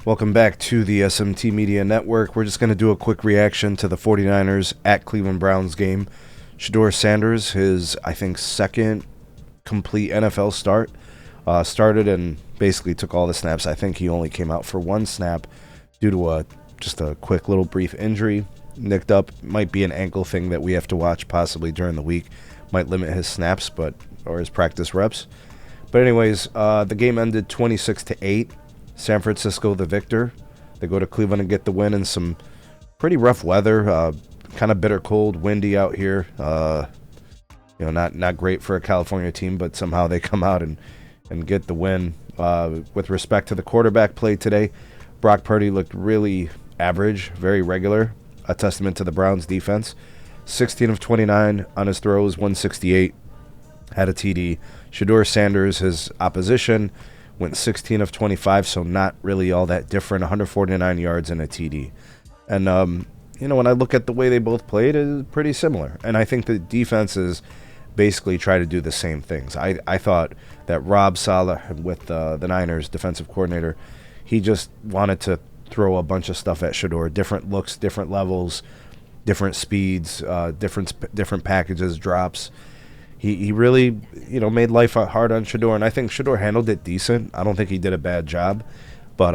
Welcome back to the SMT Media Network. We're just going to do a quick reaction to the 49ers at Cleveland Browns game. Shedeur Sanders, his, I think, second complete NFL start, started and basically took all the snaps. I think he only came out for one snap due to just a quick little brief injury. Nicked up, might be an ankle thing that we have to watch possibly during the week. Might limit his snaps or his practice reps. But anyways, the game ended 26-8. San Francisco the victor. They go to Cleveland and get the win in some pretty rough weather. Kind of bitter cold, windy out here. Not great for a California team, but somehow they come out and get the win. With respect to the quarterback play today, Brock Purdy looked really average, very regular. A testament to the Browns defense. 16 of 29 on his throws, 168. Had a TD. Shedeur Sanders, his opposition, went 16 of 25, so not really all that different. 149 yards and a TD. And, when I look at the way they both played, it's pretty similar. And I think the defenses basically try to do the same things. I thought that Rob Saleh, with the Niners defensive coordinator, he just wanted to throw a bunch of stuff at Shedeur. Different looks, different levels, different speeds, different packages, drops. He really, made life hard on Shedeur, and I think Shedeur handled it decent. I don't think he did a bad job, but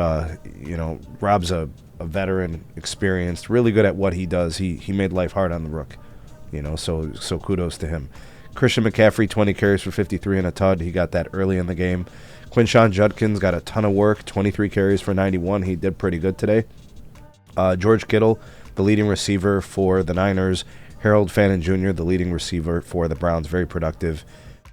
Rob's a veteran, experienced, really good at what he does. He made life hard on the rook, so kudos to him. Christian McCaffrey, 20 carries for 53 and a tud. He got that early in the game. Quinshon Judkins got a ton of work, 23 carries for 91. He did pretty good today. George Kittle, the leading receiver for the Niners. Harold Fannin Jr., the leading receiver for the Browns, very productive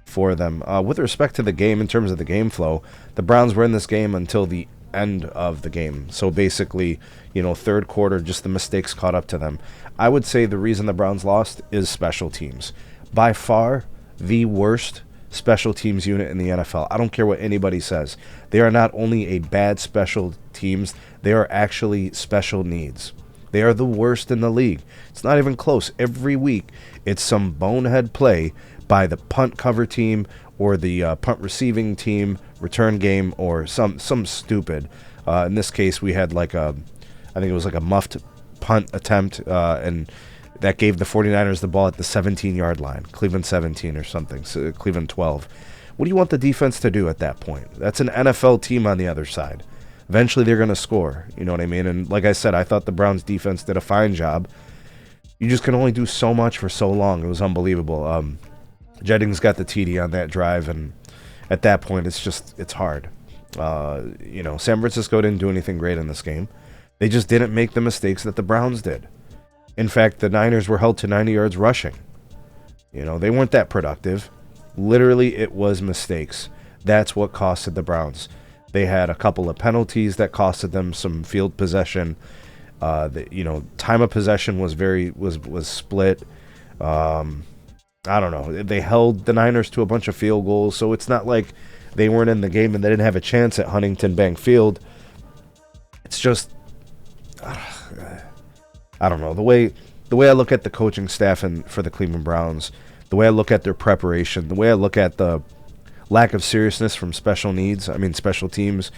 for them. With respect to the game, in terms of the game flow, the Browns were in this game until the end of the game. So basically, third quarter, just the mistakes caught up to them. I would say the reason the Browns lost is special teams. By far, the worst special teams unit in the NFL. I don't care what anybody says. They are not only a bad special teams, they are actually special needs. They are the worst in the league. It's not even close. Every week, it's some bonehead play by the punt cover team or the punt receiving team, return game, or some stupid. In this case, we had I think it was like a muffed punt attempt, and that gave the 49ers the ball at the 17-yard line. Cleveland 17 or something, so Cleveland 12. What do you want the defense to do at that point? That's an NFL team on the other side. Eventually, they're going to score. You know what I mean? And like I said, I thought the Browns defense did a fine job. You just can only do so much for so long. It was unbelievable. Jennings got the TD on that drive, and at that point, it's hard. San Francisco didn't do anything great in this game. They just didn't make the mistakes that the Browns did. In fact, the Niners were held to 90 yards rushing. They weren't that productive. Literally, it was mistakes. That's what costed the Browns. They had a couple of penalties that costed them some field possession. Time of possession was split. I don't know. They held the Niners to a bunch of field goals, so it's not like they weren't in the game and they didn't have a chance at Huntington Bank Field. It's just, I don't know. The way I look at the coaching staff and for the Cleveland Browns, the way I look at their preparation, the way I look at the lack of seriousness from special teams,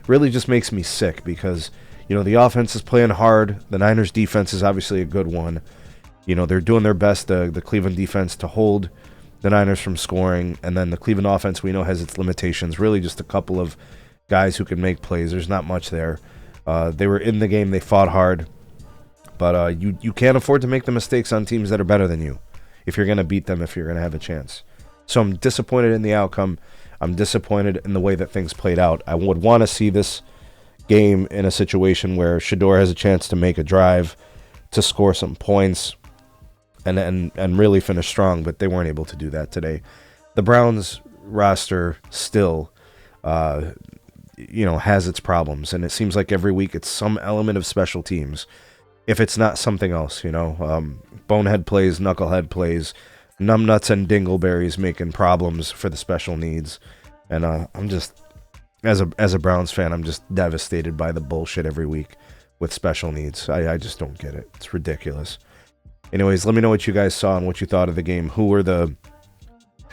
really just makes me sick because, the offense is playing hard. The Niners defense is obviously a good one. They're doing their best, the Cleveland defense, to hold the Niners from scoring. And then the Cleveland offense, we know, has its limitations. Really just a couple of guys who can make plays. There's not much there. They were in the game. They fought hard. But you can't afford to make the mistakes on teams that are better than you if you're going to beat them, if you're going to have a chance. So I'm disappointed in the outcome. I'm disappointed in the way that things played out. I would want to see this game in a situation where Shedeur has a chance to make a drive, to score some points, and really finish strong, but they weren't able to do that today. The Browns roster still, has its problems, and it seems like every week it's some element of special teams. If it's not something else, bonehead plays, knucklehead plays, numbnuts and dingleberries making problems for the special needs. And I'm just, as a Browns fan, I'm just devastated by the bullshit every week with special needs. I just don't get it. It's ridiculous. Anyways, let me know what you guys saw and what you thought of the game. Who were the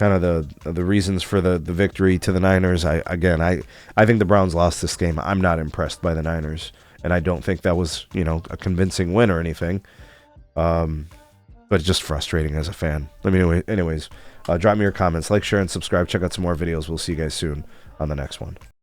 kind of the reasons for the victory to the Niners. I think the Browns lost this game. I'm not impressed by the Niners, and I don't think that was, you know, a convincing win or anything. But it's just frustrating as a fan. Anyways, drop me your comments, like, share, and subscribe. Check out some more videos. We'll see you guys soon on the next one.